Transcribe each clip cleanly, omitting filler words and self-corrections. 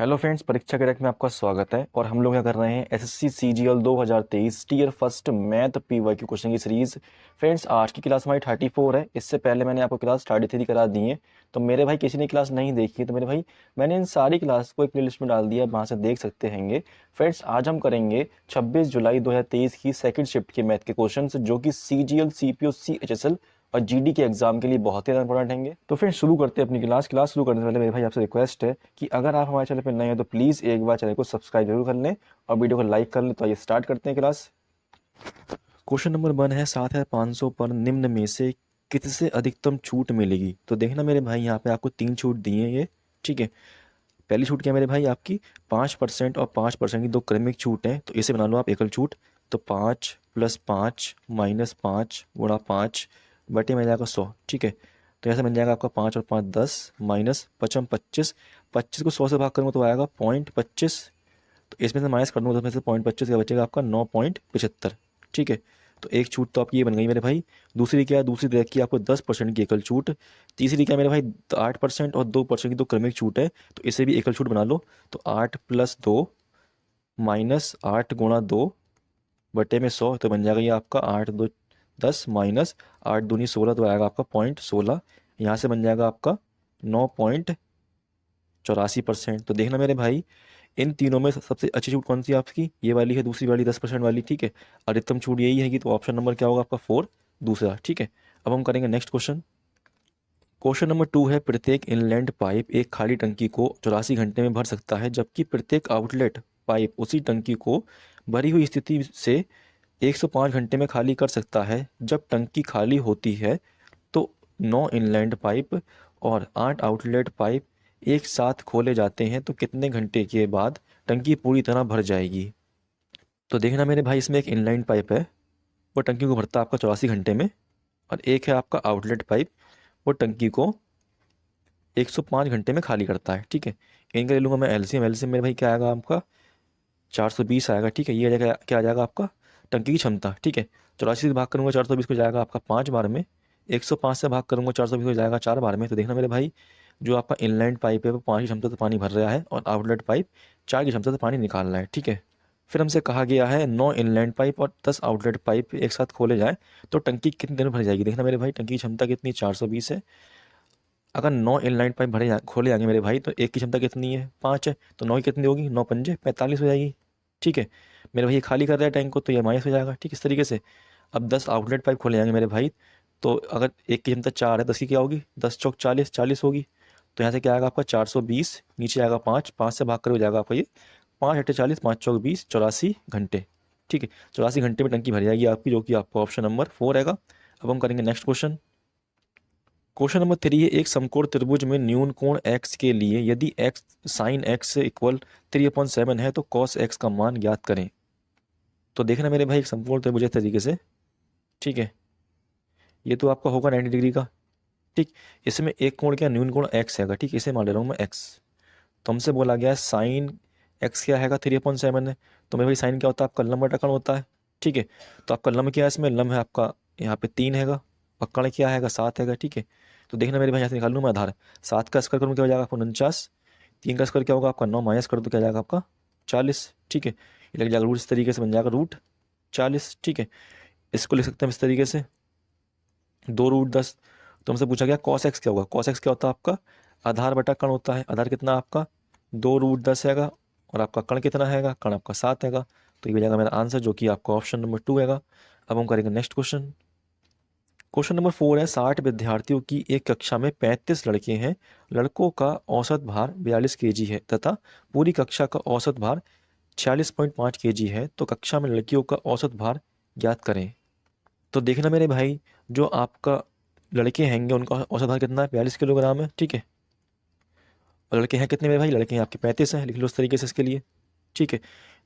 Hello friends, परीक्षा crack में आपका स्वागत है। और हम लोग क्या कर रहे हैं, SSC CGL 2023 tier first math PYQ question की सीरीज। फ्रेंड्स, आज की क्लास हमारी 34 है। इससे पहले मैंने आपको क्लास 33 करा दी है। तो मेरे भाई किसी ने क्लास नहीं देखी तो मेरे भाई मैंने इन सारी क्लास को एक प्लेलिस्ट में डाल दिया, वहाँ से देख सकते हैंगे। फ्रेंड्स, आज हम करेंगे 26 जुलाई 2023 की सेकंड शिफ्ट के मैथ के क्वेश्चन, जो कि सीजीएल सीपीओ सीएचएसएल और जीडी के एग्जाम के लिए बहुत ही ज़्यादा इंपॉर्टेंट हैंगे। तो फिर शुरू करते हैं अपनी क्लास शुरू करने से पहले मेरे भाई आपसे रिक्वेस्ट है कि अगर आप हमारे चैनल पर नए हैं तो प्लीज़ एक बार चैनल को सब्सक्राइब जरूर कर लें और वीडियो को लाइक कर लें। तो आइए स्टार्ट करते हैं क्लास। क्वेश्चन नंबर 1 है, 7,500 पर निम्न में से किससे अधिकतम छूट मिलेगी। तो देखना मेरे भाई, यहाँ पे आपको 3 छूट दी है ये, ठीक है। पहली छूट क्या है मेरे भाई, आपकी 5% और 5% की दो क्रमिक छूट है, तो इसे बना लो आप एकल छूट। तो 5 + 5 - 5 गुणा 5 बटे में जाएगा 100, ठीक है। तो ऐसे बन जाएगा आपका 5 और 5 10 माइनस 5 25, 25 को 100 से भाग करूँगा तो आएगा 0.25। तो इसमें से माइनस कर दूँगा तो इसमें से 0.25 क्या बचेगा आपका 9.75, ठीक है। तो एक छूट तो आपकी ये बन गई मेरे भाई। दूसरी क्या है, दूसरी देखिए आपको 10% की एकल छूट। तीसरी क्या है मेरे भाई, 8% और 2% की तो क्रमिक छूट है, तो इसे भी एकल छूट बना लो। तो 8 + 2 माइनस 8 गुणा 2 बटे में 100, तो बन जाएगा ये आपका 8 2 10 माइनस 8 दूनी 16, तो आएगा आपका 0.16। यहाँ से बन जाएगा आपका 9.84%। तो देखना मेरे भाई, इन तीनों में सबसे अच्छी छूट कौन सी है आपकी, ये वाली है, दूसरी वाली 10% वाली, ठीक है। अधिकतम छूट यही है कि, तो ऑप्शन नंबर क्या होगा आपका 4, दूसरा, ठीक है। अब हम करेंगे नेक्स्ट क्वेश्चन। क्वेश्चन नंबर 2 है, प्रत्येक इनलैंड पाइप एक खाली टंकी को 84 घंटे में भर सकता है, जबकि प्रत्येक आउटलेट पाइप उसी टंकी को भरी हुई स्थिति से 105 घंटे में खाली कर सकता है। जब टंकी खाली होती है तो 9 इनलैंड पाइप और 8 आउटलेट पाइप एक साथ खोले जाते हैं, तो कितने घंटे के बाद टंकी पूरी तरह भर जाएगी। तो देखना मेरे भाई, इसमें एक इनलाइन पाइप है, वो टंकी को भरता है आपका 84 घंटे में, और एक है आपका आउटलेट पाइप, वो टंकी को 105 घंटे में खाली करता है, ठीक है। इनका ले लूँगा मैं एलसीएम। एलसीएम मेरे भाई क्या आएगा आपका 420 आएगा, ठीक है। ये आ जाएगा, क्या आ जाएगा आपका टंकी की क्षमता, ठीक है। 84 से भाग करूँगा 420 को जाएगा आपका 5 बार में, 105 से भाग करूँगा 420 को जाएगा 4 बार में। तो देखना मेरे भाई, जो आपका इनलाइन पाइप है वो 5 की क्षमता से पानी भर रहा है, और आउटलेट पाइप 4 की क्षमता से पानी निकाल रहा है, ठीक है। फिर हमसे कहा गया है 9 इनलाइन पाइप और 10 आउटलेट पाइप एक साथ खोले जाए तो टंकी कितनी देर में भर जाएगी। देखना मेरे भाई, टंकी की क्षमता कितनी 420 है। अगर 9 इनलाइन पाइप खोले जाएंगे मेरे भाई, तो एक की क्षमता कितनी है 5 है, तो 9 की कितनी होगी, 9 पंजे 45 हो जाएगी, ठीक है। मेरे भाई ये खाली कर रहा है टैंक को, तो ये माइनस हो जाएगा, ठीक, इस तरीके से। अब 10 आउटलेट पाइप खोले जाएंगे मेरे भाई, तो अगर एक की क्षमता 4 है, 10 की क्या होगी, 10 चौक 40, 40 होगी। तो यहाँ से क्या आएगा आपका 420, नीचे आएगा 5, 5 से भाग कर हो जाएगा आपका ये 5 अट्ठे 40, 5 चौक 20, 84 घंटे, ठीक है। 84 घंटे में टंकी भर जाएगी आपकी, जो कि आपका ऑप्शन नंबर 4 रहेगा। अब हम करेंगे नेक्स्ट क्वेश्चन। क्वेश्चन नंबर 3 है, एक समकोण त्रिभुज में न्यून कोण x के लिए यदि x sin x इक्वल 3/7 है तो cos x का मान ज्ञात करें। तो देखना मेरे भाई, एक समकोण त्रिभुज इस तरीके से, ठीक है। ये तो आपका होगा 90 डिग्री का, ठीक। इसमें एक कोण क्या, न्यून कोण x हैगा, ठीक, इसे मान ले रहा हूँ मैं x। तो हमसे बोला गया है साइन x क्या हैगा 3/7 है। तो मेरे भाई साइन क्या होता है आपका लंब बटा कर्ण होता है, ठीक है। तो आपका लंब क्या है, इसमें लंब है आपका यहाँ पे 3 हैगा, और कर्ण क्या हैगा 7 हैगा, ठीक है। तो देखना मेरे भाई, यहाँ से निकाल लूँ मैं आधार। 7 का स्क्वायर करूँ क्या हो जाएगा आपको 49, 3 का स्क्वायर क्या होगा आपका 9, माइनस कर दो क्या जाएगा आपका 40, ठीक है। ये लग जाएगा रूट, इस तरीके से बन जाएगा √40, ठीक है। इसको लिख सकते हैं इस तरीके से 2√10। तो हमसे पूछा गया cos x क्या होगा, cos x क्या होता है आपका आधार बटा कर्ण होता है। आधार कितना आपका 2√10 हैगा, और आपका कर्ण कितना हैगा, कर्ण आपका 7 हैगा। तो ये हो जाएगा मेरा आंसर, जो कि आपका ऑप्शन नंबर 2 हैगा। अब हम करेंगे नेक्स्ट क्वेश्चन। क्वेश्चन नंबर 4 है, 60 विद्यार्थियों की एक कक्षा में 35 लड़के हैं। लड़कों का औसत भार 42 kg है तथा पूरी कक्षा का औसत भार 46.5 kg है, तो कक्षा में लड़कियों का औसत भार ज्ञात करें। तो देखना मेरे भाई, जो आपका लड़के हैंगे उनका औसत भार कितना है 42 किलोग्राम है, ठीक है। और लड़के हैं कितने मेरे भाई, लड़के हैं आपके 35 हैं, लिख लो इस तरीके से इसके लिए, ठीक है।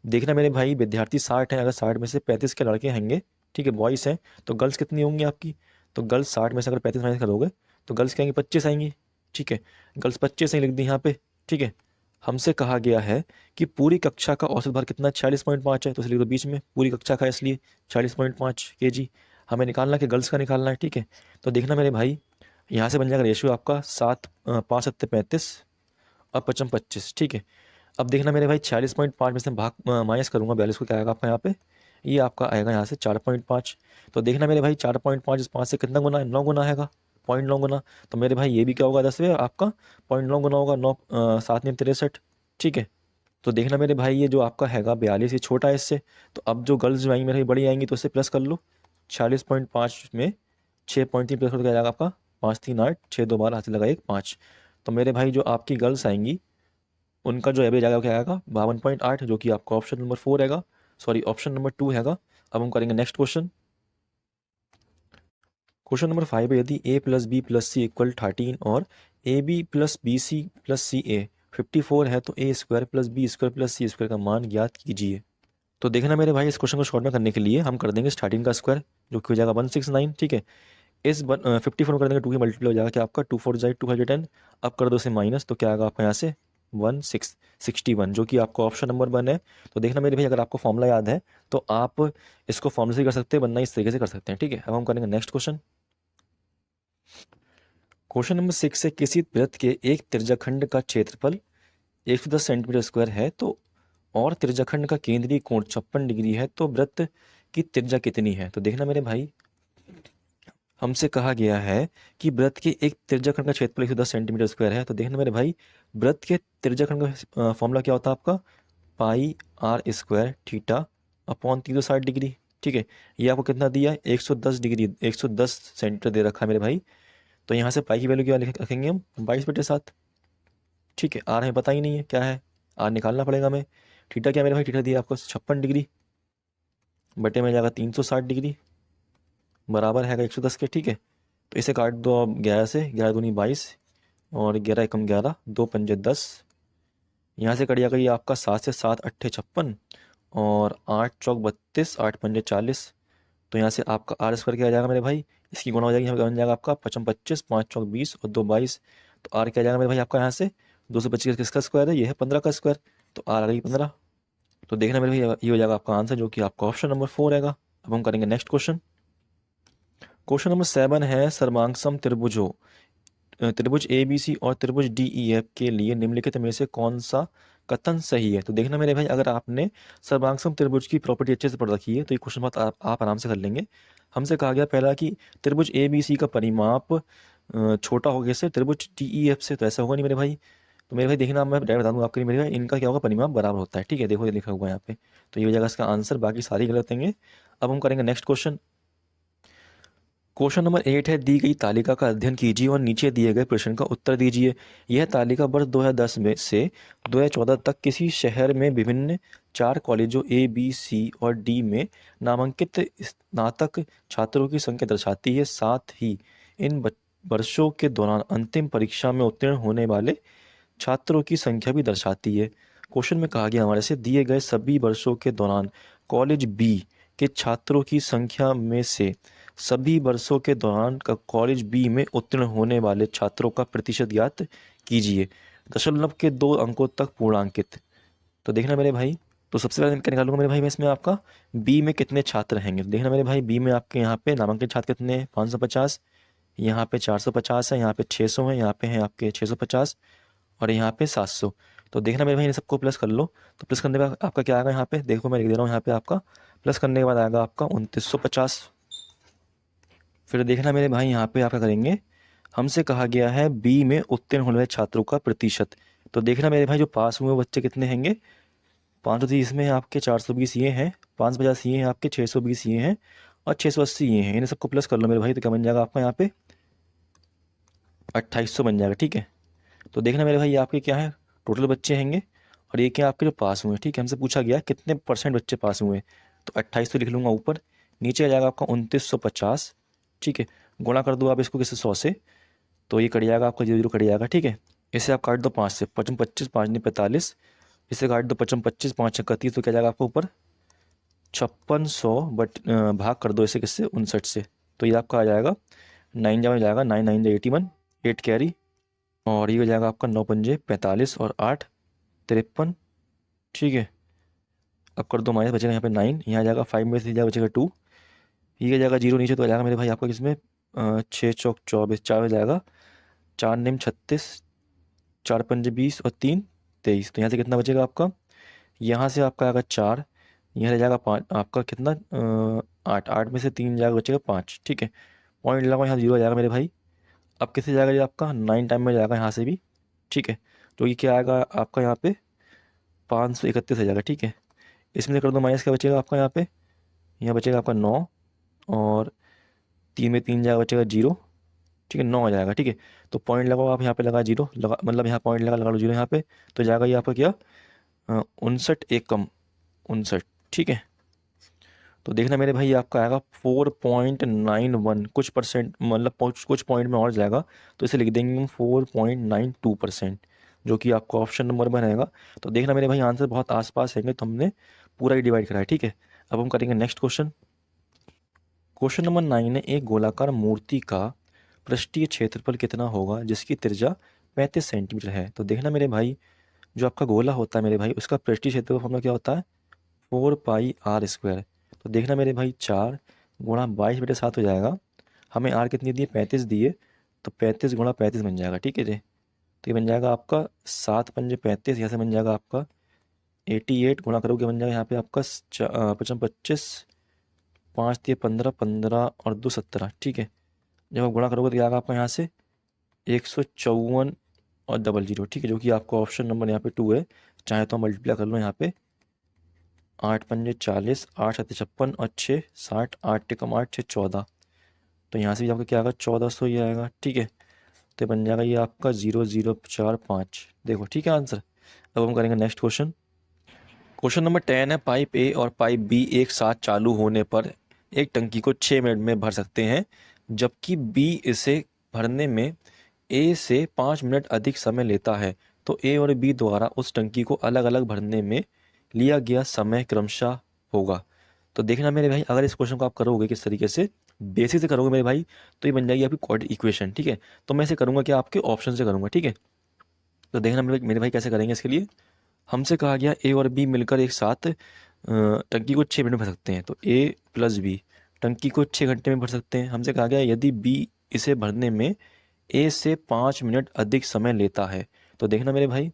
देखना मेरे भाई, विद्यार्थी 60 हैं, अगर 60 में से 35 के लड़के हैंगे, ठीक है, बॉयज़ हैं, तो गर्ल्स कितनी होंगी आपकी। तो गर्ल्स 60 में से अगर 35 माइनस करोगे तो गर्ल्स क्या आएंगी 25 आएंगी, ठीक है। गर्ल्स 25 ही लिख दी यहाँ पे, ठीक है। हमसे कहा गया है कि पूरी कक्षा का औसत भार कितना 46.5 है, तो इसलिए तो बीच में पूरी कक्षा का, इसलिए 46.5 kg हमें निकालना कि गर्ल्स का निकालना है, ठीक है। तो देखना मेरे भाई, यहाँ से बन जाएगा रेशियो आपका 7 5 7 35 और 55 25, ठीक है। अब देखना मेरे भाई 40.5 में से भाग माइनस करूँगा 42 को, क्या आएगा आपका यहाँ पे, ये आपका आएगा यहाँ से 4.5। तो देखना मेरे भाई 4.5 इस 5 से कितना गुना है, 9 गुना हैगा, 0.9 गुना। तो मेरे भाई ये भी क्या होगा 10 में आपका 0.9 गुना होगा, 9 7 में 63, ठीक है। तो देखना मेरे भाई ये जो आपका हैगा 42 ये छोटा है इससे, तो अब जो गर्ल्स जो आएंगी मेरे भाई बड़ी आएंगी तो इससे प्लस कर लो। 40.5 में 6.3 प्लस कर क्या जाएगा आपका, 5 3 8, 6 2 12, हाथ से लगा 1 5। तो मेरे भाई जो आपकी गर्ल्स आएंगी उनका जो एवरेज आएगा क्या आएगा 52.8, जो कि आपका ऑप्शन नंबर 4 हैगा, सॉरी ऑप्शन नंबर 2 हैगा। अब हम करेंगे नेक्स्ट क्वेश्चन। क्वेश्चन नंबर 5 है, यदि a plus B plus C equal 13 और A B plus B C plus C A 54 है तो A square plus B square plus C square का मान ज्ञात कीजिए। तो देखना मेरे भाई इस क्वेश्चन को शॉर्ट में करने के लिए हम कर देंगे स्टार्टिंग का स्क्वायर, जो कि हो जाएगा 169, ठीक है। इस 54 कर देंगे 2 की मल्टीप्लाई हो जाएगा क्या आपका 2 4 जाए 210। अब कर दो इसे माइनस, तो क्या आएगा आपका यहाँ से 61, जो कि आपका ऑप्शन नंबर 1 है। तो देखना मेरे भाई अगर आपको फॉर्मूला याद है तो आप इसको फॉर्मूला से कर सकते हैं, वरना इस तरीके से कर सकते हैं, ठीक है। अब हम करेंगे नेक्स्ट क्वेश्चन। क्वेश्चन नंबर 6 है, किसी वृत्त के एक त्रिज्याखंड का क्षेत्रफल 110 सेंटीमीटर स्क्वायर है तो और त्रिज्याखंड का केंद्रीय कोण 56 डिग्री है, तो वृत्त की त्रिज्या कितनी है। तो देखना मेरे भाई हमसे कहा गया है कि वृत्त के एक त्रिज्याखंड का क्षेत्रफल 110 सेंटीमीटर स्क्वायर है। तो देखना मेरे भाई वृत्त के त्रिज्याखंड का फॉर्मूला क्या होता है आपका, pi R square theta upon 360 degree, ठीक है। ये आपको कितना दिया है 110 डिग्री, 110 सेंटीमीटर दे रखा है मेरे भाई। तो यहाँ से पाई की वैल्यू क्या रखेंगे हम 22/7, ठीक है। आर हमें पता ही नहीं है क्या है, आर निकालना पड़ेगा हमें। थीटा क्या मेरे भाई, थीटा दिया आपको 56 डिग्री, बटे में जाएगा 360 डिग्री, बराबर है 110 के, ठीक है। तो इसे काट दो अब 11 से, 11 दूनी 22 और 11 एकम 11, 2 पंजे 10। यहाँ से कट जाएगा ये आपका 7 से 7 अट्ठे 56 और 8 चौक 32, 8 पंजे 40। तो यहाँ से आपका आर स्क्वायर क्या आ जाएगा मेरे भाई, इसकी गुणा हो जाएगी, यहाँ पे बन जाएगा आपका 55 25, 5 चौक 20 और 2 22। तो आर क्या आ जाएगा मेरे भाई आपका यहाँ से 225 किसका स्क्वायर है, ये है 15 का स्क्वायर, तो आर आ गई 15। तो देखना मेरे भाई ये हो जाएगा आपका आंसर, जो कि आपका ऑप्शन नंबर 4 रहेगा। अब हम करेंगे नेक्स्ट क्वेश्चन। क्वेश्चन नंबर 7 है, सर्वांगसम त्रिभुज ए बी सी और त्रिभुज डी ई एफ के लिए निम्नलिखित में से कौन सा कथन सही है। तो देखना मेरे भाई अगर आपने सर्वांगसम त्रिभुज की प्रॉपर्टी अच्छे से पढ़ रखी है तो ये क्वेश्चन बात आप आराम से कर लेंगे। हमसे कहा गया पहला कि त्रिभुज ए बी सी का परिमाप छोटा हो गया से त्रिभुज डी ई एफ से, तो ऐसा होगा नहीं मेरे भाई। तो मेरे भाई देखना मैं डायरेक्ट बता दूंगा आपके लिए मेरे भाई, इनका क्या होगा परिमाप बराबर होता है, ठीक है। देखो ये लिखा हुआ है यहाँ पे, तो ये हो जाएगा इसका आंसर, बाकी सारी गलत होंगे। अब हम करेंगे नेक्स्ट क्वेश्चन। क्वेश्चन नंबर 8 है, दी गई तालिका का अध्ययन कीजिए और नीचे दिए गए प्रश्न का उत्तर दीजिए। यह तालिका वर्ष 2010 में से 2014 तक किसी शहर में विभिन्न 4 कॉलेजों ए बी सी और डी में नामांकित स्नातक छात्रों की संख्या दर्शाती है। साथ ही इन वर्षों के दौरान अंतिम परीक्षा में उत्तीर्ण होने वाले छात्रों की संख्या भी दर्शाती है। क्वेश्चन में कहा गया हमारे से दिए गए सभी वर्षों के दौरान कॉलेज बी के छात्रों की संख्या में से सभी वर्षों के दौरान का कॉलेज बी में उत्तीर्ण होने वाले छात्रों का प्रतिशत ज्ञात कीजिए, दशमलव के 2 अंकों तक पूर्णांकित। तो देखना मेरे भाई, तो सबसे पहले मैं निकालूंगा मेरे भाई मैं इसमें आपका बी में कितने छात्र रहेंगे। देखना मेरे भाई बी में आपके यहाँ पे नामांकित छात्र कितने हैं 550, यहाँ पे 450 है, यहाँ पे 600 है, यहाँ पे है आपके 650 और यहाँ पे 700। तो देखना मेरे भाई इन सबको प्लस कर लो। तो प्लस करने पे आपका क्या आएगा, यहाँ पे देखो मैं लिख दे रहा हूँ, यहाँ पे आपका प्लस करने के बाद आएगा आपका 2950। फिर देखना मेरे भाई यहाँ पे आपका करेंगे, हमसे कहा गया है बी में उत्तीर्ण होने वाले छात्रों का प्रतिशत। तो देखना मेरे भाई जो पास हुए बच्चे कितने हैंगे 530 में आपके 420 ये हैं, 550 ये हैं आपके 620 ये हैं और 680 ये हैं। इन्हें सबको प्लस कर लो मेरे भाई, तो क्या बन जाएगा आपका यहाँ पे 2800 बन जाएगा, ठीक है। तो देखना मेरे भाई ये आपके क्या है टोटल बच्चे हैंगे और ये क्या आपके जो पास हुए, ठीक है। हमसे पूछा गया कितने परसेंट बच्चे पास हुए, तो 2800 लिख लूँगा ऊपर, नीचे आ जाएगा आपका 2950, ठीक है। गुणा कर दो आप इसको किसी 100 से, तो ये कट जाएगा आपका 0 0 कट जाएगा, ठीक है। इसे आप काट दो 5 से, 55 25 5 ने 45, इसे काट दो 55 25 5 31, तो क्या जाएगा आपका ऊपर 5600 बट भाग कर दो इसे किससे 59 से, तो ये आपका आ जाएगा 9 जा में जाएगा 9 9 81, 8 कैरी और ये हो जाएगा आपका 9 पंजे 45 और 8 53, ठीक है। अब कर दो माइनस, बचेगा यहाँ पे 9, यहाँ आ जाएगा 5 में से जाएगा बचेगा 2, ये आ जाएगा 0 नीचे, तो आ जाएगा मेरे भाई आपका किसमें 6 चौक 24, 4 हो जाएगा 4 निम 36, 4 पंजे 20 और 3 23। तो यहाँ से कितना बचेगा आपका, यहाँ से आपका आएगा 4, यहाँ रह जाएगा 5, आपका कितना 8, 8 में से 3 जाएगा, बचेगा 5। ठीक है, पॉइंट लगा, यहाँ 0 आ जाएगा मेरे भाई। अब किससे जाएगा ये आपका 9 टाइम में जाएगा यहाँ से भी। ठीक है, तो ये क्या आएगा आपका यहाँ पे 531 आ जाएगा। ठीक है, इसमें से कर दो माइनस, क्या बचेगा आपका यहाँ पे, यहाँ बचेगा आपका 9, और 3 में 3 जाएगा, बचेगा 0। ठीक है, 9 आ जाएगा। ठीक है, तो पॉइंट लगाओ आप, यहाँ पे लगा 0 लगा, मतलब यहाँ पॉइंट लगा लो 0 यहाँ पे, तो जाएगा ये आपका क्या 59, एक कम 59। ठीक है, तो देखना मेरे भाई आपका आएगा 4.91, कुछ परसेंट, मतलब कुछ पॉइंट में और जाएगा, तो इसे लिख देंगे हम 4.92%, जो कि आपका ऑप्शन नंबर में रहेगा। तो देखना मेरे भाई आंसर बहुत आसपास रहेंगे, तो हमने पूरा ही डिवाइड करा है। ठीक है, अब हम करेंगे नेक्स्ट क्वेश्चन। क्वेश्चन नंबर 9 है, एक गोलाकार मूर्ति का पृष्ठीय क्षेत्रफल कितना होगा जिसकी त्रिज्या 35 सेंटीमीटर है। तो देखना मेरे भाई, जो आपका गोला होता है मेरे भाई, उसका पृष्ठीय क्षेत्रफल फॉर्मूला क्या होता है, 4πr²। तो देखना मेरे भाई 4 गुणा 22/7 हो जाएगा। हमें आर कितनी दिए, 35 दिए, तो 35 गुणा 35 बन जाएगा। ठीक है जी, तो ये बन जाएगा आपका 7 पंजे 35, यहाँ से बन जाएगा आपका 88, गुणा करोगे बन जाएगा यहाँ पे आपका 25, 5 दिए 15, 15 और 2 17। ठीक है, जब आप गुणा करोगे तो क्या आएगा आपका यहाँ से 154 और 00। ठीक है, जो कि आपका ऑप्शन नंबर यहाँ पे 2 है। चाहे तो मल्टीप्लाई कर लो यहाँ पे, 8 पंजे 40, 8 7 56 और 6 60, 8 टिकम 8 6 14। तो यहाँ से भी आपका क्या आएगा 1400 ही आएगा। ठीक है, तो बन जाएगा ये आपका 0045। देखो ठीक है आंसर। अब हम करेंगे नेक्स्ट क्वेश्चन। क्वेश्चन नंबर 10 है, पाइप ए और पाइप बी एक साथ चालू होने पर एक टंकी को 6 मिनट में भर सकते हैं, जबकि बी इसे भरने में ए से 5 मिनट अधिक समय लेता है। तो ए और बी द्वारा उस टंकी को अलग अलग भरने में लिया गया समय क्रमशः होगा। तो देखना मेरे भाई, अगर इस क्वेश्चन को आप करोगे किस तरीके से, बेसिक से करोगे मेरे भाई, तो ये बन जाएगी आपकी क्वाड्रेटिक इक्वेशन। ठीक है, तो मैं इसे करूँगा कि आपके ऑप्शन से करूँगा। ठीक है, तो देखना मेरे भाई कैसे करेंगे। इसके लिए हमसे कहा गया ए और बी मिलकर एक साथ टंकी को 6 मिनट में भर सकते हैं। तो ए प्लस बी टंकी को 6 घंटे में भर सकते हैं। हमसे कहा गया यदि बी इसे भरने में ए से 5 मिनट अधिक समय लेता है। तो देखना मेरे भाई,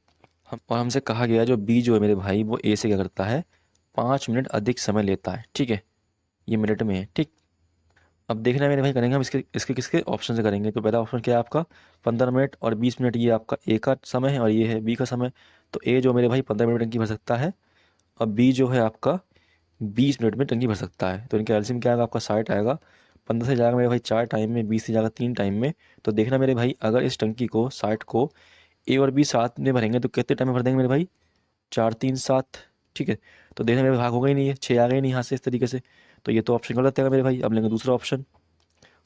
और हमसे कहा गया जो बी जो है मेरे भाई, वो ए से क्या करता है, 5 मिनट अधिक समय लेता है। ठीक है, ये मिनट में है। ठीक, अब देखना मेरे भाई करेंगे हम इसके इसके किसके ऑप्शन से करेंगे। तो पहला ऑप्शन क्या है आपका 15 मिनट और 20 मिनट, ये आपका ए का समय है और ये है बी का समय। तो ए जो मेरे भाई 15 मिनट में टंकी भर सकता है, और बी जो है आपका 20 मिनट में टंकी भर सकता है। तो इनका एलसीएम क्या आएगा आपका 60 आएगा। 15 से जाएगा मेरे भाई 4 टाइम में, 20 से जाएगा 3 टाइम में। तो देखना मेरे भाई, अगर इस टंकी को 60 को ए और बी साथ में भरेंगे तो कितने टाइम में भर देंगे मेरे भाई, 4 3 7। ठीक है, तो देखना मेरे भाग होगा ही नहीं है, 6 आ गए नहीं यहाँ से इस तरीके से। तो ये तो ऑप्शन गलत है मेरे भाई। अब लेंगे दूसरा ऑप्शन।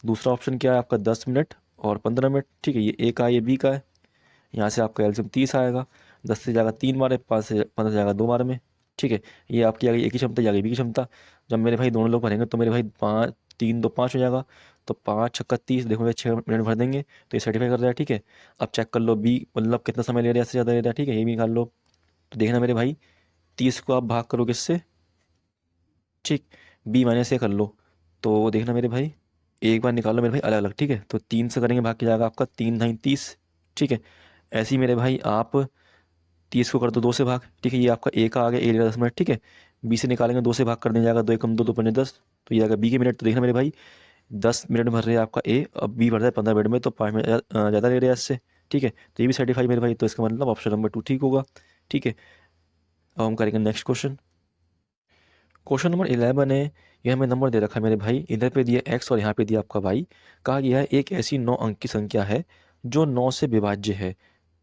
दूसरा ऑप्शन क्या है आपका 10 मिनट और 15 मिनट। ठीक है, ये ए का है, ये बी का है। यहाँ से आपका एलसीएम 30 आएगा। 10 से जाएगा 3 बार, 5 से 15 से जाएगा 2 बार में। ठीक है, ये आपकी आ गई एक ही क्षमता, जाएगी बी की क्षमता। जब मेरे भाई दोनों लोग भरेंगे तो मेरे भाई 5 3 2 5 हो जाएगा। तो 5 छक्का 30, देखो मेरे 6 मिनट भर देंगे, तो ये सर्टिफाई कर रहा है। ठीक है, अब चेक कर लो बी मतलब कितना समय ले रहा है, इससे ज़्यादा ले रहा है। ठीक है, ये भी निकाल लो। तो देखना मेरे भाई 30 को आप भाग करो किससे, ठीक, बी माइनस ए कर लो। तो देखना मेरे भाई, एक बार निकालो मेरे भाई अलग अलग। ठीक है, तो 3 से करेंगे भाग के जाएगा आपका 3 9 30। ठीक है, ऐसे ही मेरे भाई आप 30 को कर दो 2 से भाग। ठीक है, ये आपका ए का आ गया, ए ले 10 मिनट। ठीक है, बी से निकालेंगे 2 से भाग कर दिया जाएगा, 2 एकम 2 2 पंजे 10। तो ये आएगा बी के मिनट। तो देखना मेरे भाई 10 मिनट भर रहे हैं आपका ए, अब बी भर रहा है 15 मिनट में, तो 5 मिनट ज़्यादा ले रहे हैं इससे। ठीक है, तो ये भी सर्टिफाई मेरे भाई, तो इसका मतलब ऑप्शन नंबर 2 ठीक होगा। ठीक है, अब हम करेंगे नेक्स्ट क्वेश्चन। क्वेश्चन नंबर 11 है, ये हमें नंबर दे रखा है मेरे भाई, इधर पे दिया x और यहाँ पे दिया आपका y। कहा गया है एक ऐसी 9 अंक की संख्या है जो 9 से विभाज्य है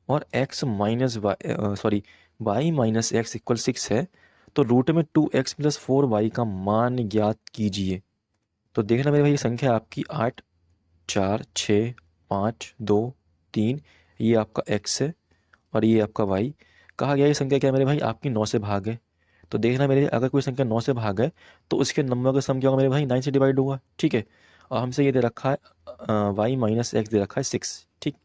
और x minus y minus x equal 6 है। तो रूट में 2x प्लस 4y का मान ज्ञात कीजिए। तो देखना मेरे भाई, ये संख्या आपकी 8 4 6 5 2 3, ये आपका x है और ये आपका y। कहा गया ये संख्या क्या है मेरे भाई, आपकी 9 से भाग है। तो देखना मेरे, अगर कोई संख्या 9 से भाग है तो उसके नंबर का सम क्या होगा मेरे भाई, 9 से डिवाइड होगा। ठीक है, और हमसे ये दे रखा है वाई माइनस एक्स दे रखा है 6। ठीक,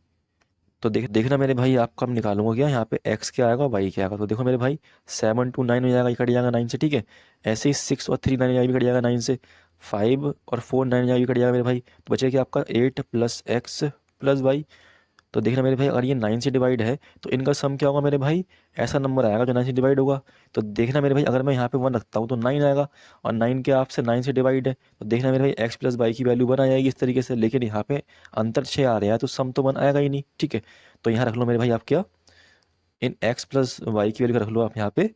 तो देखना मेरे भाई, आपका हम निकालूंगा क्या, यहाँ पे x क्या आएगा वाई क्या आएगा। तो देखो मेरे भाई 7 2 9 हो जाएगा, ये कट जाएगा 9 से। ठीक है, ऐसे ही 6 और 3 9 हो जाएगा, भी कट जाएगा 9 से। 5 और 4 9 हो जाएगा, भी कट जाएगा मेरे भाई। तो बचेगा कि आपका 8 प्लस एक्स प्लस वाई। तो देखना मेरे भाई, अगर ये 9 से डिवाइड है तो इनका सम क्या होगा मेरे भाई, ऐसा नंबर आएगा जो 9 से डिवाइड होगा। तो देखना मेरे भाई, अगर मैं यहाँ पे 1 रखता हूँ तो 9 आएगा, और 9 के आपसे 9 से डिवाइड है, तो देखना मेरे भाई एक्स प्लस वाई की वैल्यू 1 आ जाएगी इस तरीके से। लेकिन यहाँ पे अंतर 6 आ रहा है तो सम तो 1 आएगा ही नहीं, ठीक है। तो यहाँ रख लो मेरे भाई आप क्या, इन एक्स प्लस वाई की वैल्यू रख लो आप यहाँ पे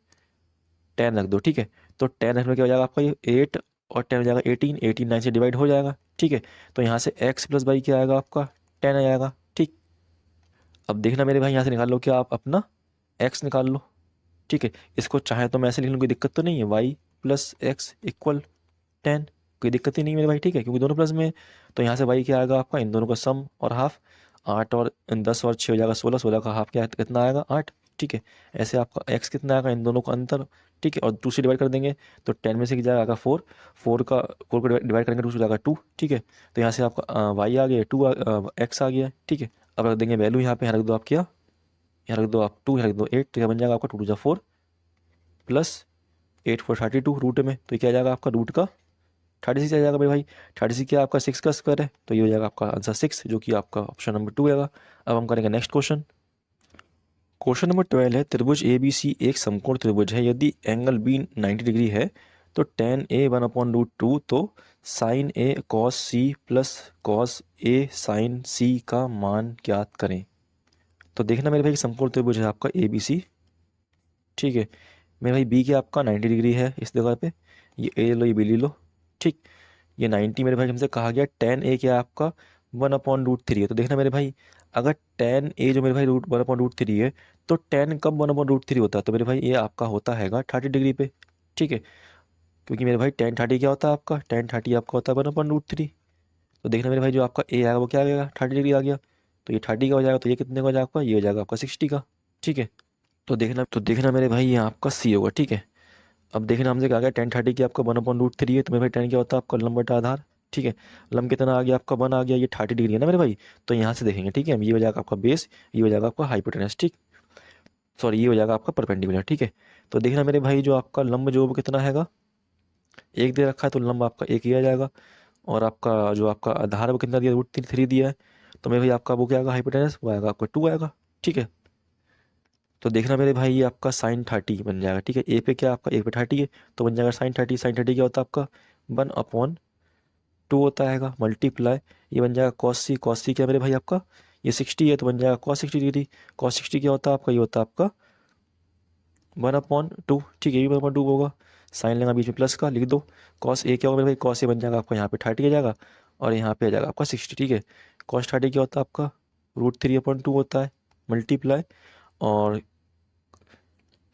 10 रख दो, ठीक है। तो 10 रखने में क्या हो जाएगा आपका, ये 8 और 10 हो जाएगा 18, 18 9 से डिवाइड हो जाएगा, ठीक है। तो यहाँ से एक्स प्लस वाई क्या आएगा आपका, 10 आ जाएगा, ठीक। अब देखना मेरे भाई, यहाँ से निकाल लो क्या आप अपना एक्स निकाल लो, ठीक है। इसको चाहे तो मैं ऐसे लिख लूँ, कोई दिक्कत तो नहीं है, वाई प्लस एक्स इक्वल 10, कोई दिक्कत ही नहीं मेरे भाई, ठीक है, क्योंकि दोनों प्लस में है। तो यहाँ से वाई क्या आएगा आपका, इन दोनों का सम और हाफ, 8 और 10 और 6 हो जाएगा 16, 16 का हाफ क्या कितना आएगा 8, ठीक है। ऐसे आपका एक्स कितना आएगा, इन दोनों का अंतर, ठीक है, और 2 से डिवाइड कर देंगे तो 10 में से क्या जाएगा 4, 4 को डिवाइड करेंगे 2 से जाएगा 2, ठीक है। तो यहाँ से आपका वाई आ गया 2, एक्स आ गया, ठीक है। अब रख देंगे वैल्यू यहाँ पे, यहाँ रख दो आप क्या, यहाँ रख दो आप 2, यहाँ रख दो 8, तो क्या बन जाएगा आपका 2 टू 4 प्लस 8 4 32 रूट में, तो ये क्या आ जाएगा आपका रूट का 36 आ जाएगा मेरे भाई। 36 क्या आपका 6 का स्क्वायर है, तो ये हो जाएगा आपका आंसर 6, जो कि आपका ऑप्शन नंबर 2 आएगा। अब हम करेंगे नेक्स्ट क्वेश्चन। क्वेश्चन नंबर 12 है, त्रिभुज ए बी सी एक समकोण त्रिभुज है, यदि एंगल बी 90 डिग्री है तो tan ए 1/√2, तो sin ए cos सी प्लस cos ए sin सी का मान ज्ञात करें। तो देखना मेरे भाई, समकोण त्रिभुज है आपका ए बी सी, ठीक है। मेरे भाई बी के आपका 90 डिग्री है इस जगह पे, ये ए लो ये बी ले लो, ठीक। ये 90 मेरे भाई हमसे कहा गया tan ए क्या है आपका 1/√3 है। तो देखना मेरे भाई, अगर tan ए जो मेरे भाई रूट 1/√3 है, तो tan कब 1/√3 होता है, तो मेरे भाई ये आपका होता हैगा 30 डिग्री पे, ठीक है। क्योंकि मेरे भाई tan 30 क्या होता है आपका, tan 30 आपका होता है 1/√3। तो देखना मेरे भाई, जो आपका ए आएगा वो क्या आ गया 30 डिग्री आ गया, तो ये 30 का हो जाएगा, तो ये कितने का हो जाएगा आपका, ये हो जाएगा आपका 60 का, ठीक है। तो देखना मेरे भाई, ये आपका सी होगा, ठीक है। अब देखना हमसे कहा गया tan 30 की आपका 1/√3 है, तो मेरे भाई tan क्या होता है आपका लंब बटा आधार, ठीक है। लंब कितना आ गया आपका 1 आ गया, ये 30 डिग्री है ना मेरे भाई। तो यहाँ से देखेंगे, ठीक है, ये हो जाएगा आपका बेस, ये हो जाएगा आपका हाइपोटेनस, ठीक, सॉरी ये हो जाएगा आपका परपेंडिकुलर, ठीक है। तो देखना मेरे भाई, जो आपका लंब जो वो कितना हैगा, एक दे रखा है, तो लंब आपका एक ही आ जाएगा, और आपका जो आपका आधार वो कितना दिया, √3 दिया है, तो मेरे भाई आपका वो क्या आएगा हाइपोटेनस, वो आएगा आपका 2 आएगा, ठीक है। तो देखना मेरे भाई, ये आपका साइन 30 बन जाएगा, ठीक है। ए पे क्या आपका, ए पे 30 है, तो बन जाएगा साइन 30, साइन 30 क्या होता है आपका 1/2 होता हैगा, मल्टीप्लाई ये बन जाएगा कॉस सी, कॉस सी क्या मेरे भाई आपका, ये 60 है, तो बन जाएगा कॉस 60 डिग्री, कॉस 60 क्या होता है आपका, ये होता है आपका 1/2, ठीक है, ये 1/2 होगा। साइन लेना बीच में प्लस का लिख दो, कॉस ए क्या होगा मेरे भाई, कॉस ए बन जाएगा आपका यहाँ पे 30 आ जाएगा, और यहाँ पे आ जाएगा आपका 60, ठीक है। कॉस 30 क्या होता है आपका √3/2 होता है, मल्टीप्लाई, और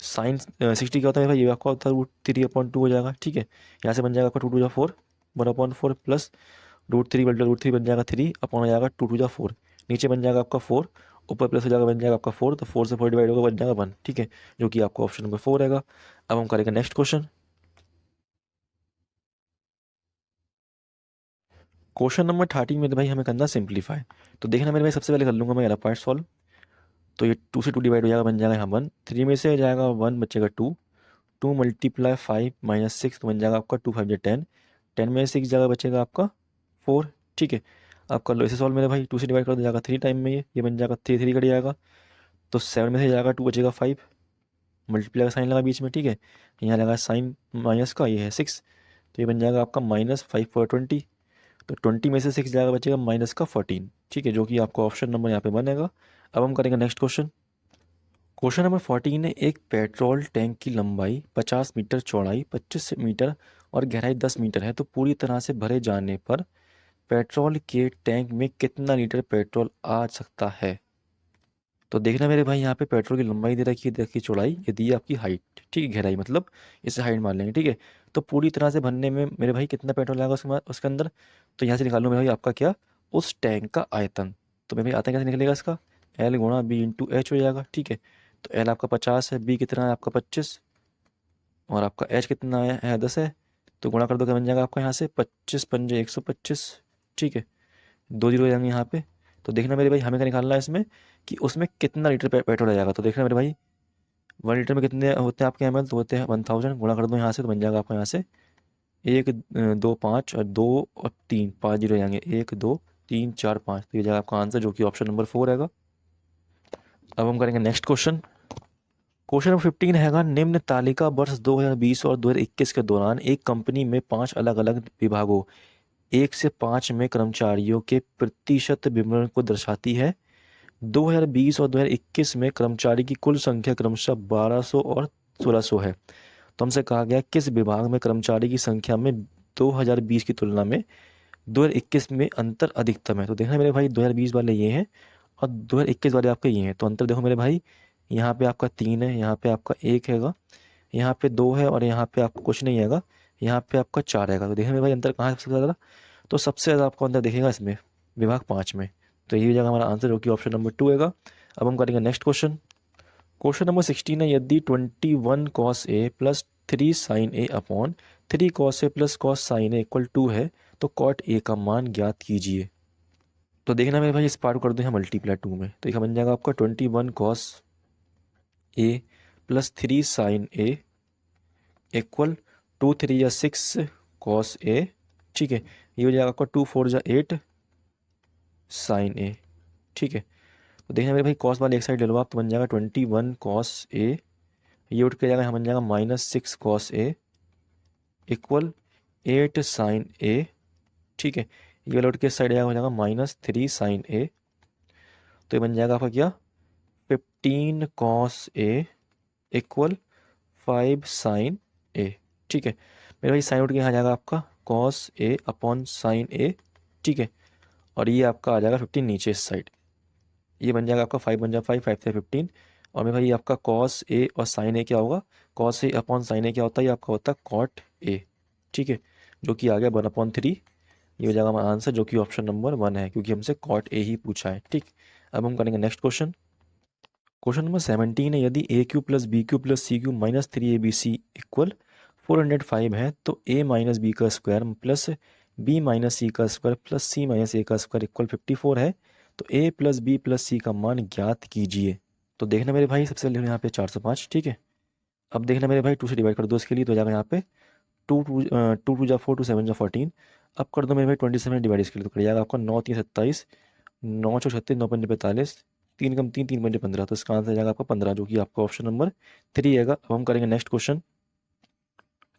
साइन 60 क्या होता है भाई, ये आपका होता है √3/2 हो जाएगा, ठीक है। यहाँ से बन जाएगा आपका 2 टू 4, 1/4 प्लस √3 बन जाएगा 3 अपॉन हो जाएगा 2 टू 4, नीचे बन जाएगा आपका 4, ऊपर प्लस हो जाएगा बन जाएगा आपका 4, तो 4 से 4 डिवाइड होगा बन जाएगा 1, ठीक है, जो कि आपका ऑप्शन नंबर 4 रहेगा। अब हम करेंगे नेक्स्ट क्वेश्चन। क्वेश्चन नंबर 30 में भाई हमें करना सिंप्लीफाई। तो देखना मेरे भाई, सबसे पहले कर लूंगा मैं वाला पार्ट सॉल्व। तो ये 2 से 2 डिवाइड हो जाएगा, बन जाएगा यहाँ 1, 3 में से जाएगा 1 बचेगा 2, 2 मल्टीप्लाई 5 माइनस 6, तो बन जाएगा आपका 2 5 10, 10 में से 6 जगह बचेगा आपका 4, ठीक है। आप कर लो इसे सॉल्व मेरे भाई, 2 से डिवाइड कर दो जाएगा 3 टाइम में, ये बन जाएगा 3 3 कट जाएगा, तो 7 में से जाएगा 2 बचेगा 5, मल्टीप्लाई का साइन लगा बीच में, ठीक है। यहाँ लगा साइन माइनस का, ये है 6, तो ये बन जाएगा आपका -5/20, तो 20 में से 6 जाएगा बचेगा माइनस का 14, ठीक है, जो कि आपका ऑप्शन नंबर यहाँ पे बनेगा। अब हम करेंगे नेक्स्ट क्वेश्चन। क्वेश्चन नंबर 14 है, एक पेट्रोल टैंक की लंबाई 50 मीटर, चौड़ाई 25 मीटर और गहराई 10 मीटर है, तो पूरी तरह से भरे जाने पर पेट्रोल के टैंक में कितना लीटर पेट्रोल आ सकता है। तो देखना मेरे भाई, यहाँ पे पेट्रोल की लंबाई दे रखी है, देखिए चौड़ाई, ये दी है आपकी हाइट, ठीक है, गहराई मतलब इसे हाइट मान लेंगे, ठीक है। तो पूरी तरह से भरने में मेरे भाई कितना पेट्रोल आएगा उसके अंदर, तो यहाँ से निकाल लो मेरे भाई आपका क्या, उस टैंक का आयतन। तो मेरे भाई आयतन कैसे निकलेगा इसका, L गुणा B इंटू H हो जाएगा, ठीक है। तो L आपका 50 है, B कितना है आपका 25, और आपका H कितना है 10 है, तो गुणा कर दो क्या बन जाएगा आपका यहाँ से 25 पंजे 125, ठीक है, 2 जीरो हो जाएंगे यहाँ पे। तो देखना मेरे भाई, हमें क्या निकालना है इसमें कि उसमें कितना लीटर पेट्रोल आ जाएगा। तो देखना मेरे भाई, 1 लीटर में कितने होते हैं आपके ml, तो होते हैं 1000, गुणा कर दो यहाँ से, तो बन जाएगा आपका यहाँ से 1 2 5 और 2 और 3, 5 जीरो हो जाएंगे, 1 2 3 4 5, तो ये जाएगा आपका आंसर, जो कि ऑप्शन नंबर 4 रहेगा। अब हम करेंगे नेक्स्ट क्वेश्चन। क्वेश्चन नंबर 15 हैगा, निम्न तालिका वर्ष 2020 और 2021 के दौरान एक कंपनी में 5 अलग अलग विभागों 1 से 5 में कर्मचारियों के प्रतिशत विवरण को दर्शाती है। 2020 और 2021 में कर्मचारी की कुल संख्या क्रमशः 1200 और 1600 है। तो हमसे कहा गया किस विभाग में कर्मचारी की संख्या में 2020 की तुलना में 2021 में अंतर अधिकतम है। तो देखना मेरे भाई 2020 वाले ये हैं और 2021 वाले आपके ये हैं। तो अंतर देखो मेरे भाई, यहाँ पे आपका 3 है, यहाँ पे आपका 1 हैगा, यहाँ पे 2 है और यहाँ पे आपको कुछ नहीं हैगा, यहाँ पे आपका 4 हैगा। तो देखना मेरे भाई अंतर कहाँ है सबसे ज़्यादा? तो सबसे ज़्यादा आपको अंतर दिखेगा इसमें, विभाग 5 में। तो ये हो जाएगा हमारा आंसर, जो कि ऑप्शन नंबर 2 हैगा। अब हम करेंगे नेक्स्ट क्वेश्चन। क्वेश्चन नंबर 16 है, यदि 21 cos A plus 3 sin A upon 3 cos A plus cos sin A equal 2 है तो cot A का मान ज्ञात कीजिए। तो देखना मेरे भाई इस पार्ट को कर दो यहाँ मल्टीप्लाई 2 में, तो ये बन जाएगा आपका 21 cos A plus 3 sin A equal 2 3 या 6 cos A, ठीक है। ये हो जाएगा आपका 2 4 या 8 sin A, ठीक है। तो देखना मेरे भाई कॉस वाले एक साइड ले लो आप, तो बन जाएगा 21 cos A, ये उठ के जाएगा यहाँ बन जाएगा -6 cos A equal 8 sin A, ठीक है। ये वाला उठ के साइड आएगा हो जाएगा -3 sin A, तो ये बन जाएगा आपका क्या 15 cos A equal 5 sin A, ठीक है। मेरे भाई साइन उठ के यहाँ आ जाएगा आपका cos A upon sin A, ठीक है। और ये आपका आ जाएगा 15 नीचे इस साइड, ये बन जाएगा आपका 5 बन जाएगा 5 5 से 15। और मेरे भाई आपका cos A और sin A क्या होगा, cos A upon sin A क्या होता है, ये आपका होता है cot A, ठीक है, जो कि आ गया 1/3। ये हो जाएगा हमारा आंसर, जो कि ऑप्शन नंबर 1 है, क्योंकि हमसे cot A ही पूछा है, ठीक। अब हम करेंगे नेक्स्ट क्वेश्चन। क्वेश्चन नंबर 17 है, यदि AQ plus BQ plus CQ minus 3ABC equal 405 है तो A माइनस बी का स्क्वायर प्लस B माइनस सी का square plus C minus A का स्क्वायर इक्वल 54 है तो A plus B plus C का मान ज्ञात कीजिए। तो देखना मेरे भाई सबसे पहले यहाँ पे 405, ठीक है। अब देखना मेरे भाई 2 से डिवाइड कर दो इसके लिए, तो हो जाएगा यहाँ पे 2 2 जा 4 2 7 जा 14। अब कर दो मेरे भाई 27 डिवाइड इसके लिए, तो कर जाएगा आपका 9 3 27, 9 6 36, 9 5 45, 3 कम 3 3 5 15। तो इसका आंसर जाएगा आपका 15, जो कि आपका ऑप्शन नंबर 3 आएगा। अब हम करेंगे नेक्स्ट क्वेश्चन।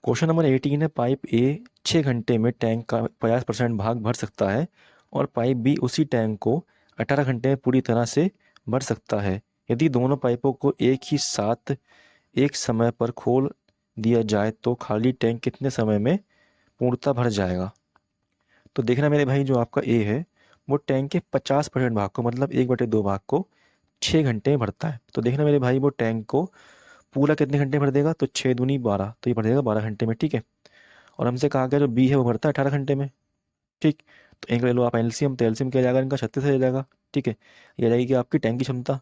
क्वेश्चन नंबर 18 है, पाइप ए 6 घंटे में टैंक का 50% भाग भर सकता है और पाइप बी उसी टैंक को 18 घंटे में पूरी तरह से भर सकता है। यदि दोनों पाइपों को एक ही साथ एक समय पर खोल दिया जाए तो खाली टैंक कितने समय में पूर्णतः भर जाएगा। तो देखना मेरे भाई जो आपका ए है वो टैंक के 50% भाग को, मतलब 1/2 भाग को 6 घंटे में भरता है। तो देखना मेरे भाई वो टैंक को पूरा कितने घंटे भर देगा, तो 6 दूनी 12, तो ये भर देगा 12 घंटे में, ठीक है। और हमसे कहा गया जो बी है वो भरता है 18 घंटे में, ठीक। तो एक ले लो आप एलसीएम, तो एलसीएम क्या जाएगा इनका 36 हो जाएगा, ठीक है। ये आ जाएगी कि आपकी टैंक की क्षमता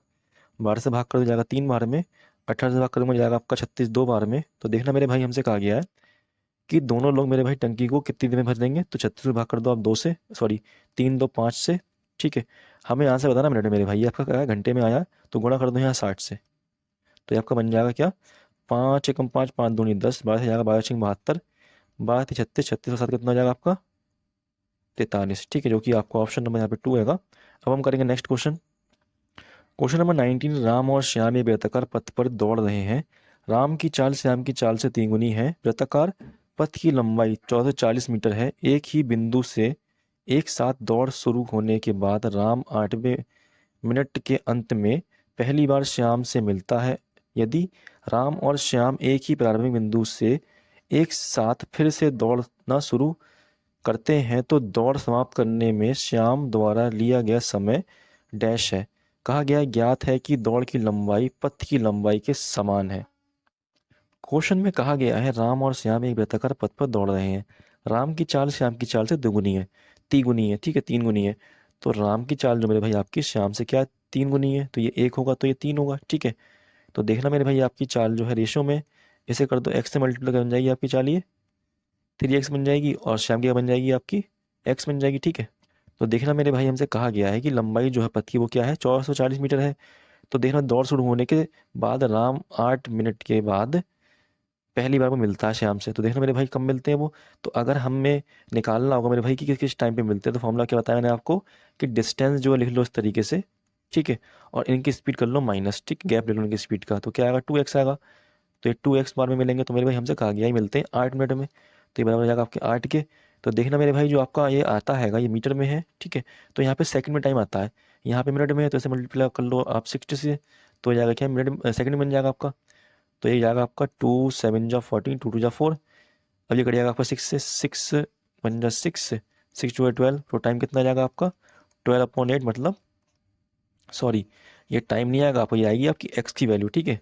12 से भाग कर दो जाएगा 3 बार में, 18 से भाग कर दूंगा जाएगा आपका 36 2 बार में। तो देखना मेरे भाई हमसे कहा गया है कि दोनों लोग मेरे भाई टंकी को कितनी देर में भर देंगे, तो 36 से भाग कर दो आप 2 से, सॉरी 3 2 5 से, ठीक है। हमें आंसर बताना मिनट में मेरे भाई, आपका क्या है घंटे में आया, तो गुणा कर दो यहाँ 60 से, तो ये आपका बन जाएगा क्या 5 एकम 5 5 दूनी 10, 12 से जाएगा 12 6 72, 12 3 36, 36 और 7 कितना हो जाएगा आपका 43, ठीक है, जो कि आपका ऑप्शन नंबर यहाँ पे 2 आएगा। अब हम करेंगे next question. Question number 19, Ram और श्याम एक वृत्ताकार पथ पर दौड़ रहे हैं। राम की चाल श्याम की चाल से 3 गुनी है। वृत्ताकार पथ की लंबाई 1440 मीटर है। एक ही बिंदु से एक साथ दौड़ शुरू होने के बाद राम 8वें मिनट के अंत में पहली बार श्याम से मिलता है। यदि राम और श्याम एक ही प्रारंभिक बिंदु से एक साथ फिर से दौड़ना शुरू करते हैं तो दौड़ समाप्त करने में श्याम द्वारा लिया गया समय डैश है। कहा गया ज्ञात है कि दौड़ की लंबाई पथ की लंबाई के समान है। क्वेश्चन में कहा गया है राम और श्याम एक वृत्ताकार पथ पर दौड़ रहे हैं। राम की चाल श्याम की चाल से 2 गुनी है, 3 गुनी है, ठीक है 3 गुनी है। तो राम की चाल जो मेरे भाई आपकी श्याम से क्या 3 गुनी है, तो ये 1 होगा तो ये 3 होगा, ठीक है। तो देखना मेरे भाई आपकी चाल जो है रेशो में इसे कर दो x से मल्टीप्लाई बन जाएगी आपकी चाल, ये 3x बन जाएगी और श्याम की बन जाएगी आपकी x बन जाएगी, ठीक है। तो देखना मेरे भाई हमसे कहा गया है कि लंबाई जो है पथ की वो क्या है 1440 मीटर है। तो देखना दौड़ शुरू होने के बाद राम 8 मिनट के बाद पहली बार वो मिलता है श्याम से। तो देखना मेरे भाई कब मिलते हैं वो, तो अगर हमें निकालना होगा मेरे भाई कि किस किस टाइम पे मिलते हैं, तो फॉर्मूला क्या बताया मैंने आपको कि डिस्टेंस जो है लिख लो इस तरीके से, ठीक है, और इनकी स्पीड कर लो माइनस, ठीक, गैप ले लो इनकी स्पीड का, तो क्या आएगा 2x आएगा। तो ये 2x बार में मिलेंगे, तो मेरे भाई हमसे कहा गया ही मिलते हैं 8 मिनट में, तो ये बराबर हो जाएगा आपके 8 के। तो देखना मेरे भाई जो आपका ये आता हैगा ये मीटर में है, ठीक है, तो यहाँ पे सेकंड में टाइम आता है, यहाँ पे मिनट में है, तो इसे मल्टीप्लाई कर लो आप 60 से, तो हो जाएगा क्या मिनट सेकंड बन जाएगा आपका। तो ये जाएगा आपका 2 7 जा 14, 2 2 जा 4। अब ये कट जाएगा आपका 6 से, 6 1 जा 6, 6 2 12, तो टाइम कितना जाएगा आपका 12/8, मतलब सॉरी ये टाइम नहीं आएगा आपको, ये आएगी आपकी एक्स की वैल्यू, ठीक है,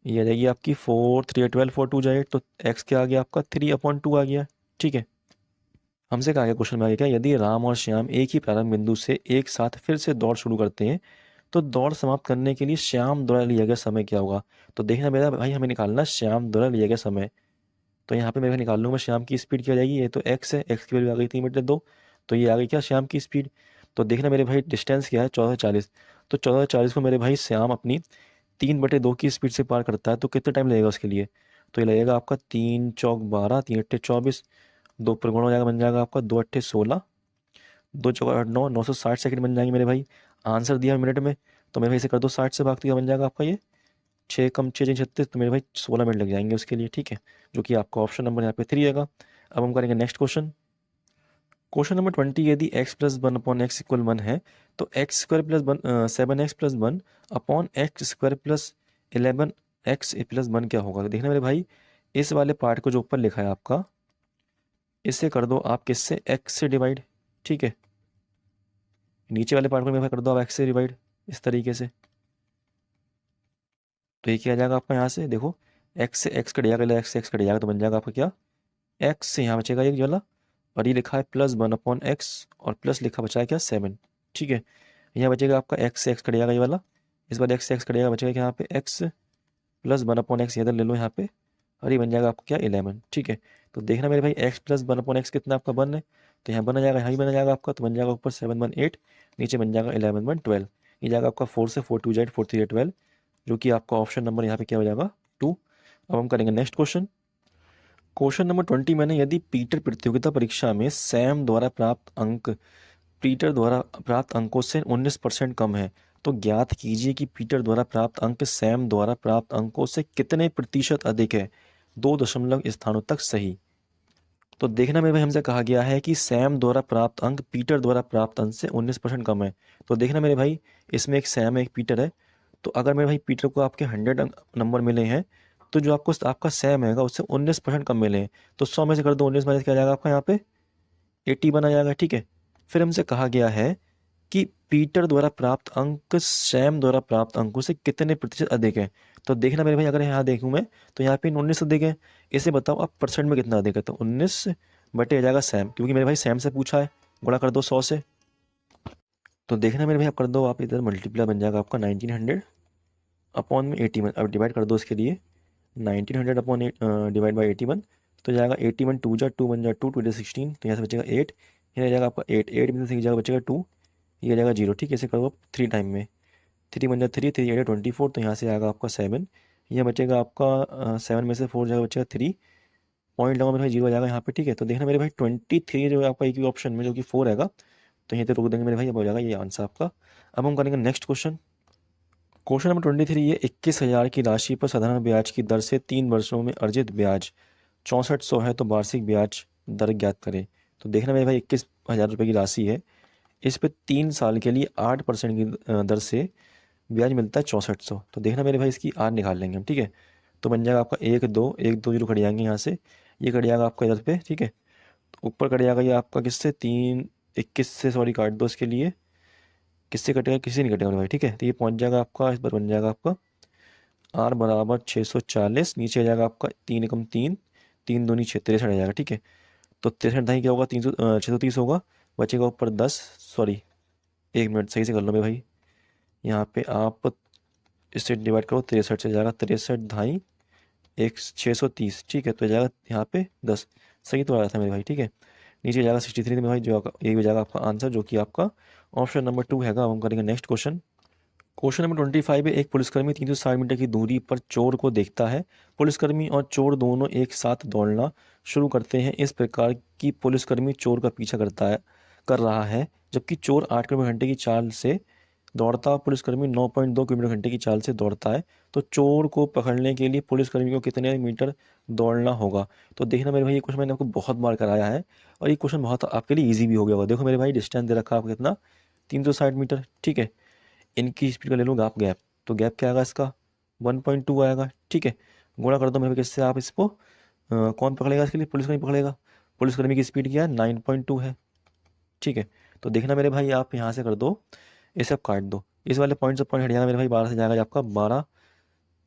ये आ जाएगी आपकी 4 3 12 4 2 जा 8, तो एक्स क्या आ गया आपका 3/2 आ गया, ठीक है। हमसे कहा गया क्वेश्चन में आगे क्या, यदि राम और श्याम एक ही प्रारंभ बिंदु से एक साथ फिर से दौड़ शुरू करते हैं तो दौड़ समाप्त करने के लिए श्याम द्वारा लिया गया समय क्या होगा। तो देखना मेरा भाई हमें निकालना श्याम द्वारा लिया गया समय, तो यहाँ पे मैं निकाल लूँगा श्याम की स्पीड क्या हो जाएगी, ये तो एक्स है, एक्स की वैल्यू आ गई 3/2, तो ये आ गई क्या श्याम की स्पीड। तो देखना मेरे भाई डिस्टेंस क्या है 1440, तो 1440 को मेरे भाई श्याम अपनी 3/2 की स्पीड से पार करता है, तो कितना टाइम लगेगा उसके लिए। तो ये लगेगा आपका 3 चौक 12, 3 अट्ठे 24, 2 पर गुणा हो जाएगा, बन जाएगा आपका 2 अट्ठे 16, 2 चौक 8 9, 960 सेकंड बन जाएंगे मेरे भाई। आंसर दिया मिनट में, तो मेरे भाई से कर दो 60 से भाग दिया, बन जाएगा आपका ये 6 कम 6 36, तो मेरे भाई 16 मिनट लग जाएंगे उसके लिए, ठीक है, जो कि आपका ऑप्शन नंबर यहाँ पे 3 आएगा। अब हम करेंगे नेक्स्ट क्वेश्चन, क्वेश्चन नंबर 20, यदि x प्लस 1/x=1 है तो x square plus 7x+1 upon x square plus 11x+1 क्या होगा। तो देखना मेरे भाई इस वाले पार्ट को जो ऊपर लिखा है आपका, इससे कर दो आप किससे, x से डिवाइड, ठीक है, नीचे वाले पार्ट को मेरे भाई कर दो आप x से डिवाइड इस तरीके से, तो ये क्या आ जाएगा आपका यहाँ से देखो, x से x कट जाएगा, x से x कट जाएगा, तो बन जाएगा आपका क्या, x से यहाँ बचेगा एक वाला, और ये लिखा है +1/x, और प्लस लिखा बचा है क्या 7, ठीक है, यहाँ बचेगा आपका x से x कट जाएगा ये वाला, इस बार x से x कट जाएगा, बचेगा क्या यहाँ पे x +1/x, इधर ले लो यहाँ पे, और ये बन जाएगा आपका क्या 11, ठीक है। तो देखना मेरे भाई x +1/x कितना आपका 1 है, तो यहाँ बना जाएगा, यहाँ ही बना जाएगा आपका, तो बन जाएगा ऊपर 7 1 8, नीचे बन जाएगा 11 1 12, ये जाएगा आपका 4 से 4 2 8 4 3 12, जो कि आपका ऑप्शन नंबर यहाँ पे क्या हो जाएगा 2। अब हम करेंगे नेक्स्ट क्वेश्चन, क्वेश्चन नंबर 20 मैंने, यदि पीटर प्रतियोगिता परीक्षा में सैम द्वारा प्राप्त अंक पीटर द्वारा प्राप्त अंकों से 19% कम है तो ज्ञात कीजिए कि पीटर द्वारा प्राप्त अंक सैम द्वारा प्राप्त अंकों से कितने प्रतिशत अधिक है, 2 दशमलव स्थानों तक सही। तो देखना मेरे भाई हमसे कहा गया है कि सैम द्वारा प्राप्त अंक पीटर द्वारा प्राप्त अंक से 19% कम है, तो देखना मेरे भाई इसमें एक सैम है एक पीटर है, तो अगर मेरे भाई पीटर को आपके 100 नंबर मिले हैं तो जो आपको आपका सैम हैगा उससे 19% कम मिले हैं, तो 100 में से कर दो 19 माइनस क्या जाएगा आपका यहाँ पे 80 बना जाएगा, ठीक है। फिर हमसे कहा गया है कि पीटर द्वारा प्राप्त अंक सैम द्वारा प्राप्त अंकों से कितने प्रतिशत अधिक है। तो देखना मेरे भाई अगर यहाँ देखूँ मैं तो यहाँ पे 19 अधिक है, इसे बताओ आप परसेंट में कितना अधिक है, तो 19 बटे आ जाएगा सैम, क्योंकि मेरे भाई सैम से पूछा है, गुणा कर दो 100 से। तो देखना मेरे भाई आप कर दो आप इधर मल्टीप्लाई बन जाएगा आपका 1900 अपॉन में 81, अब डिवाइड कर दो इसके लिए 1900 अपॉन डिवाइड बाई 81, तो जाएगा 81 2 जा 2 1 जा 2 2 जा 16, तो यहाँ से बचेगा 8, यहाँ जाएगा आपका 8 8 में से जाएगा बचेगा 2, ये जाएगा 0, ठीक है, इसे करो 3 टाइम में, 3 1 जा 3 3 8 24, तो यहाँ से आएगा आपका 7, यह बचेगा आपका 7 में से 4 जाएगा बचेगा 3, पॉइंट लगाओ मेरे भाई 0 आ जाएगा यहाँ पे, ठीक है। तो देखना मेरे भाई 23 जो है आपका एक ही ऑप्शन में जो कि 4 हैगा, तो यहीं पे रोक देंगे मेरे भाई, अब हो जाएगा ये आंसर आपका। अब हम करेंगे नेक्स्ट क्वेश्चन, क्वेश्चन नंबर 23, ये 21,000 की राशि पर साधारण ब्याज की दर से 3 वर्षों में अर्जित ब्याज 6400 है तो वार्षिक ब्याज दर ज्ञात करें। तो देखना मेरे भाई 21,000 रुपये की राशि है, इस पे 3 साल के लिए 8% की दर से ब्याज मिलता है 6400, तो देखना मेरे भाई इसकी आर निकाल लेंगे हम, ठीक है। तो बन जाएगा आपका 1 2 1 2 जीरो कट जाएंगे यहाँ से, ये कट जाएगा आपका इधर पे, ठीक है, तो ऊपर कट जाएगा ये आपका किससे 3 21 से, सॉरी काट दो इसके लिए, किससे कटेगा किसी नहीं कटेगा मेरे भाई, ठीक है। तो ये पहुँच जाएगा आपका, इस पर बन जाएगा आपका आर बराबर 640, नीचे आ जाएगा आपका 3 एकम 3 3 दूनी 6 63 आ जाएगा, ठीक है। तो 63 ढाई क्या होगा 630 होगा, बचेगा ऊपर 10, सॉरी 1 मिनट सही से कर लो मेरे भाई, यहाँ पे आप इससे डिवाइड करो 63 से जाएगा 63 ढाई 630, ठीक है, तो जाएगा यहाँ पे 10, सही तो आ रहा था मेरे भाई, ठीक है। नीचे जाएगा 63 मेरे भाई, जो यही हो जाएगा आपका आंसर, जो कि आपका ऑप्शन नंबर 2 हैगा। हम करेंगे नेक्स्ट क्वेश्चन, क्वेश्चन नंबर 25 है, एक पुलिसकर्मी 360 मीटर की दूरी पर चोर को देखता है, पुलिसकर्मी और चोर दोनों एक साथ दौड़ना शुरू करते हैं, इस प्रकार की पुलिसकर्मी चोर का पीछा कर रहा है, जबकि चोर 8 किलोमीटर घंटे की चाल से दौड़ता पुलिसकर्मी 9.2 किलोमीटर घंटे की चाल से दौड़ता है, तो चोर को पकड़ने के लिए पुलिसकर्मी को कितने मीटर दौड़ना होगा। तो देखना मेरे भाई, ये क्वेश्चन मैंने आपको बहुत बार कराया है और ये क्वेश्चन बहुत आपके लिए ईजी भी हो गया होगा। देखो मेरे भाई, डिस्टेंस दे रखा है आपको कितना, 360 मीटर, ठीक है। इनकी स्पीड का ले लूँगा आप गैप, तो गैप क्या आएगा इसका, 1.2 आएगा, ठीक है। गुणा कर दो मेरे भाई किससे, आप इसको कौन पकड़ेगा इसके लिए, पुलिसकर्मी पकड़ेगा। पुलिसकर्मी की स्पीड क्या है, 9.2 है, ठीक है। तो देखना मेरे भाई, आप यहाँ से कर दो, इसे आप काट दो, इस वाले पॉइंट से पॉइंट हट जाएगा मेरे भाई, 12 से जाएगा आपका 12,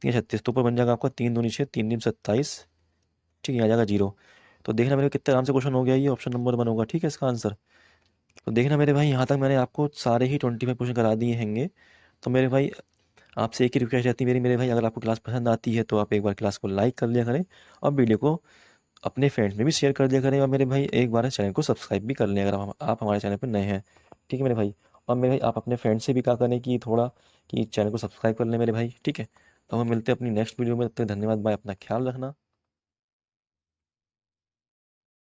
3 36, तो ऊपर बन जाएगा आपका 3 दूनी 6, 3 दूनी 27, ठीक है, आ जाएगा 0। तो देखना मेरे भाई कितने आराम से क्वेश्चन हो गया, ये ऑप्शन नंबर 1 होगा, ठीक है, इसका आंसर। तो देखना मेरे भाई, यहाँ तक मैंने आपको सारे ही 25 क्वेश्चन करा दिए हैंगे। तो मेरे भाई आपसे एक ही रिक्वेस्ट रहती है मेरे भाई, अगर आपको क्लास पसंद आती है तो आप एक बार क्लास को लाइक कर लिया करें और वीडियो को अपने फ्रेंड्स में भी शेयर कर दिया करें, और मेरे भाई एक बार चैनल को सब्सक्राइब भी कर लें अगर आप हमारे चैनल पर नए हैं, ठीक है मेरे भाई। और मेरे भाई आप अपने फ्रेंड्स से भी कहा करें कि थोड़ा कि चैनल को सब्सक्राइब कर लें मेरे भाई, ठीक है। तो हम मिलते हैं अपनी नेक्स्ट वीडियो में, तब तक धन्यवाद, बाय, अपना ख्याल रखना।